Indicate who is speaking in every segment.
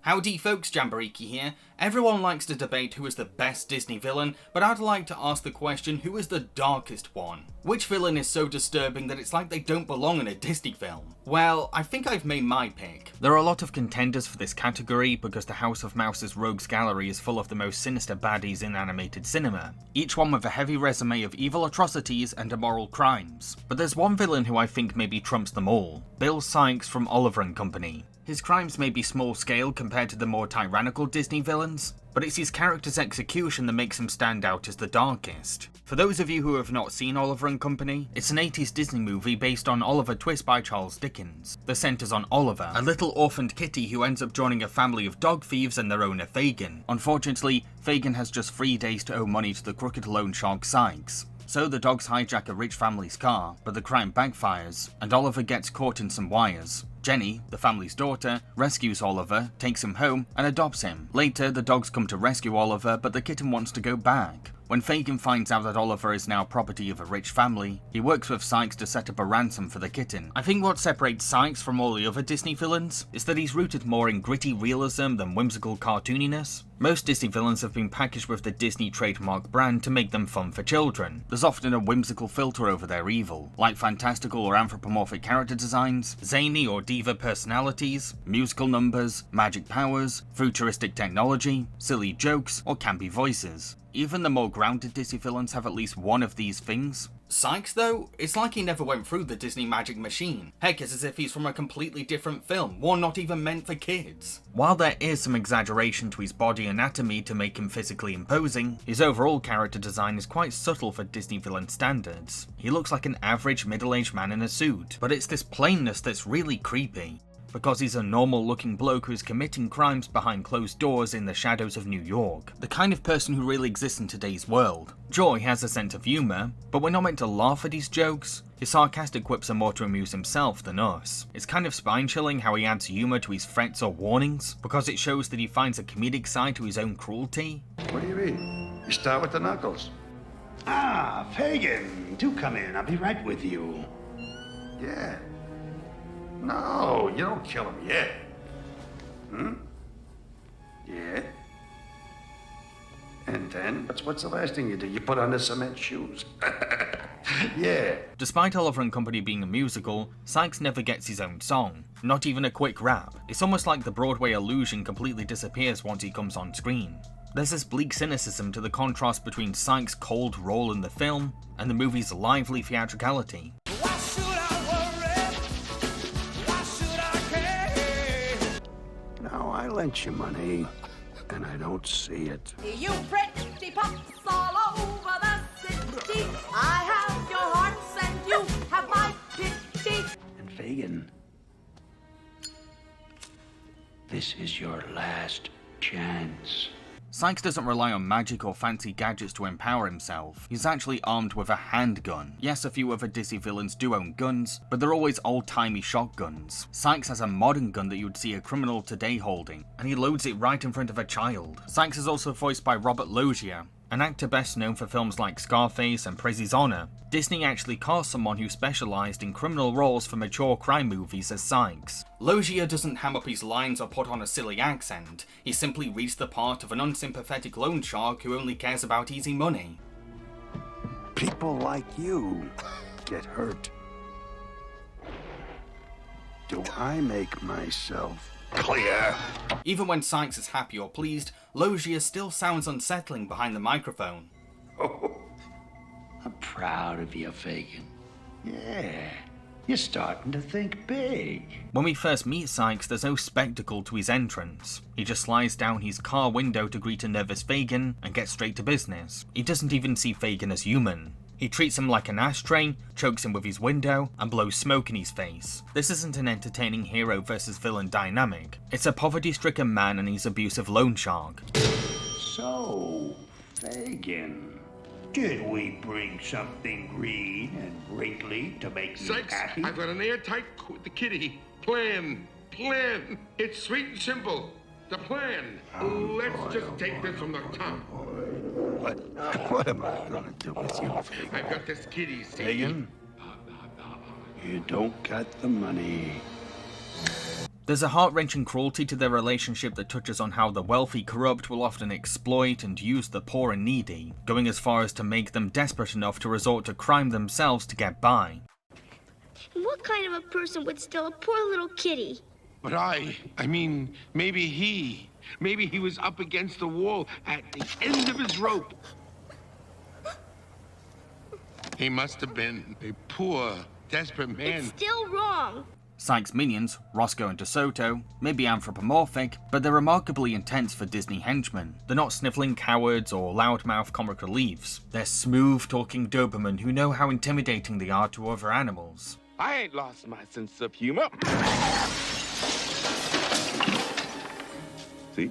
Speaker 1: Howdy folks, Jamboree here. Everyone likes to debate who is the best Disney villain, but I'd like to ask the question, who is the darkest one? Which villain is so disturbing that it's like they don't belong in a Disney film? Well, I think I've made my pick. There are a lot of contenders for this category because the House of Mouse's Rogues Gallery is full of the most sinister baddies in animated cinema, each one with a heavy resume of evil atrocities and immoral crimes. But there's one villain who I think maybe trumps them all, Bill Sykes from Oliver & Company. His crimes may be small scale compared to the more tyrannical Disney villains, but it's his character's execution that makes him stand out as the darkest. For those of you who have not seen Oliver & Company, it's an 80s Disney movie based on Oliver Twist by Charles Dickens. The centres on Oliver, a little orphaned kitty who ends up joining a family of dog thieves and their owner Fagin. Unfortunately, Fagin has just 3 days to owe money to the crooked loan shark Sykes. So the dogs hijack a rich family's car, but the crime backfires, and Oliver gets caught in some wires. Jenny, the family's daughter, rescues Oliver, takes him home, and adopts him. Later, the dogs come to rescue Oliver, but the kitten wants to go back. When Fagin finds out that Oliver is now property of a rich family, he works with Sykes to set up a ransom for the kitten. I think what separates Sykes from all the other Disney villains is that he's rooted more in gritty realism than whimsical cartooniness. Most Disney villains have been packaged with the Disney trademark brand to make them fun for children. There's often a whimsical filter over their evil, like fantastical or anthropomorphic character designs, zany or diva personalities, musical numbers, magic powers, futuristic technology, silly jokes, or campy voices. Even the more grounded Disney villains have at least one of these things. Sykes though, it's like he never went through the Disney magic machine. Heck, it's as if he's from a completely different film, one not even meant for kids. While there is some exaggeration to his body anatomy to make him physically imposing, his overall character design is quite subtle for Disney villain standards. He looks like an average middle-aged man in a suit, but it's this plainness that's really creepy, because he's a normal looking bloke who's committing crimes behind closed doors in the shadows of New York. The kind of person who really exists in today's world. Joy has a sense of humour, but we're not meant to laugh at his jokes. His sarcastic quips are more to amuse himself than us. It's kind of spine-chilling how he adds humour to his threats or warnings, because it shows that he finds a comedic side to his own cruelty.
Speaker 2: What do you mean? You start with the knuckles.
Speaker 3: Ah, Fagin, do come in. I'll be right with you.
Speaker 2: Yeah. No, you don't kill him yet. Yeah? And then, what's the last thing you do? You put on the cement shoes. Yeah.
Speaker 1: Despite Oliver & Company being a musical, Sykes never gets his own song. Not even a quick rap. It's almost like the Broadway illusion completely disappears once he comes on screen. There's this bleak cynicism to the contrast between Sykes' cold role in the film and the movie's lively theatricality.
Speaker 2: Now, I lent you money, and I don't see it.
Speaker 4: You pretty pups all over the city. I have your hearts and you have my pity.
Speaker 3: And Fagin, this is your last chance.
Speaker 1: Sykes doesn't rely on magic or fancy gadgets to empower himself. He's actually armed with a handgun. Yes, a few other Disney villains do own guns, but they're always old-timey shotguns. Sykes has a modern gun that you would see a criminal today holding, and he loads it right in front of a child. Sykes is also voiced by Robert Loggia, an actor best known for films like Scarface and Prizzi's Honor. Disney actually cast someone who specialised in criminal roles for mature crime movies as Sykes. Loggia doesn't ham up his lines or put on a silly accent, he simply reads the part of an unsympathetic loan shark who only cares about easy money.
Speaker 2: People like you get hurt. Do I make myself clear?
Speaker 1: Even when Sykes is happy or pleased, Loggia still sounds unsettling behind the microphone.
Speaker 3: Oh, I'm proud of you, Fagin. Yeah, you're starting to think big.
Speaker 1: When we first meet Sykes, there's no spectacle to his entrance. He just slides down his car window to greet a nervous Fagin and gets straight to business. He doesn't even see Fagin as human. He treats him like an ashtray, chokes him with his window, and blows smoke in his face. This isn't an entertaining hero versus villain dynamic. It's a poverty-stricken man and his abusive loan shark.
Speaker 3: So, Fagin, did we bring something green and wrinkly to make you
Speaker 5: Sykes,
Speaker 3: happy?
Speaker 5: I've got an airtight the kitty plan. It's sweet and simple. The plan. Let's just take this from the top.
Speaker 2: What am I gonna do with you, Fagin?
Speaker 5: I've got this kitty, see?
Speaker 2: Fagin? You don't got the money.
Speaker 1: There's a heart-wrenching cruelty to their relationship that touches on how the wealthy corrupt will often exploit and use the poor and needy, going as far as to make them desperate enough to resort to crime themselves to get by.
Speaker 6: What kind of a person would steal a poor little kitty?
Speaker 5: But I mean, maybe he was up against the wall at the end of his rope. He must have been a poor, desperate man.
Speaker 6: It's still wrong.
Speaker 1: Sykes' minions, Roscoe and DeSoto, may be anthropomorphic, but they're remarkably intense for Disney henchmen. They're not sniveling cowards or loudmouth comic reliefs. They're smooth-talking Dobermen who know how intimidating they are to other animals.
Speaker 7: I ain't lost my sense of humor. See?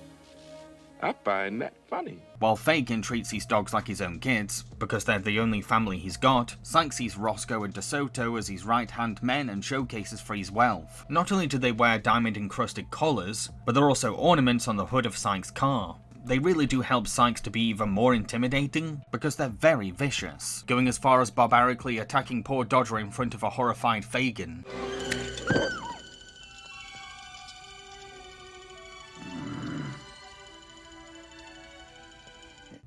Speaker 7: I find that funny.
Speaker 1: While Fagin treats these dogs like his own kids, because they're the only family he's got, Sykes sees Roscoe and DeSoto as his right-hand men and showcases for his wealth. Not only do they wear diamond-encrusted collars, but they're also ornaments on the hood of Sykes' car. They really do help Sykes to be even more intimidating, because they're very vicious, going as far as barbarically attacking poor Dodger in front of a horrified Fagin.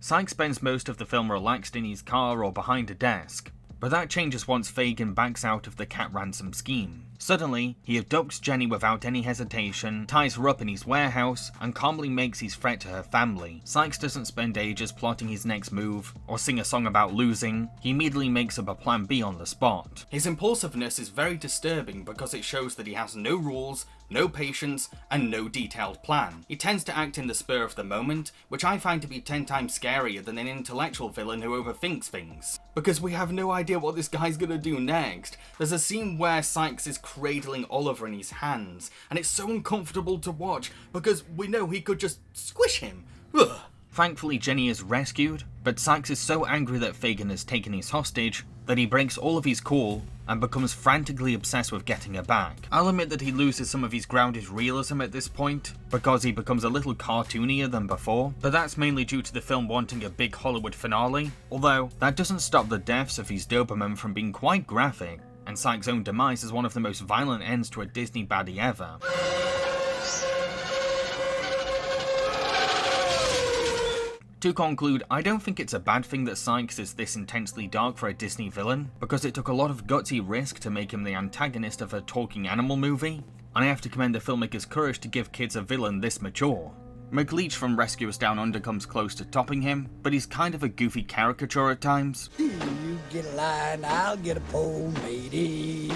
Speaker 1: Sykes spends most of the film relaxed in his car or behind a desk, but that changes once Fagin backs out of the cat ransom scheme. Suddenly, he abducts Jenny without any hesitation, ties her up in his warehouse, and calmly makes his threat to her family. Sykes doesn't spend ages plotting his next move, or sing a song about losing. He immediately makes up a plan B on the spot. His impulsiveness is very disturbing because it shows that he has no rules, no patience, and no detailed plan. He tends to act in the spur of the moment, which I find to be 10 times scarier than an intellectual villain who overthinks things. Because we have no idea what this guy's gonna do next. There's a scene where Sykes is cradling Oliver in his hands, and it's so uncomfortable to watch because we know he could just squish him. Ugh. Thankfully, Jenny is rescued, but Sykes is so angry that Fagin has taken his hostage that he breaks all of his cool and becomes frantically obsessed with getting her back. I'll admit that he loses some of his grounded realism at this point, because he becomes a little cartoonier than before, but that's mainly due to the film wanting a big Hollywood finale, although that doesn't stop the deaths of his Doberman from being quite graphic, and Sykes' own demise is one of the most violent ends to a Disney baddie ever. To conclude, I don't think it's a bad thing that Sykes is this intensely dark for a Disney villain, because it took a lot of gutsy risk to make him the antagonist of a talking animal movie, and I have to commend the filmmaker's courage to give kids a villain this mature. McLeach from Rescuers Down Under comes close to topping him, but he's kind of a goofy caricature at times.
Speaker 8: You get a line, I'll get a pole, matey.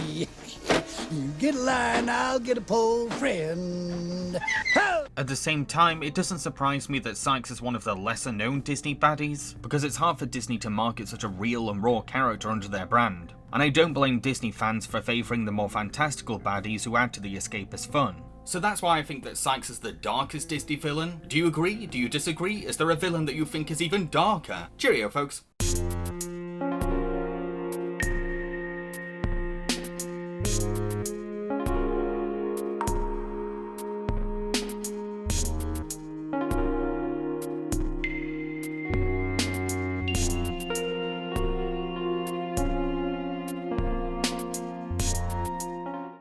Speaker 8: You get a line, I'll get a pole, friend. Ho!
Speaker 1: At the same time, it doesn't surprise me that Sykes is one of the lesser known Disney baddies, because it's hard for Disney to market such a real and raw character under their brand. And I don't blame Disney fans for favouring the more fantastical baddies who add to the escapist fun. So that's why I think that Sykes is the darkest Disney villain. Do you agree? Do you disagree? Is there a villain that you think is even darker? Cheerio, folks.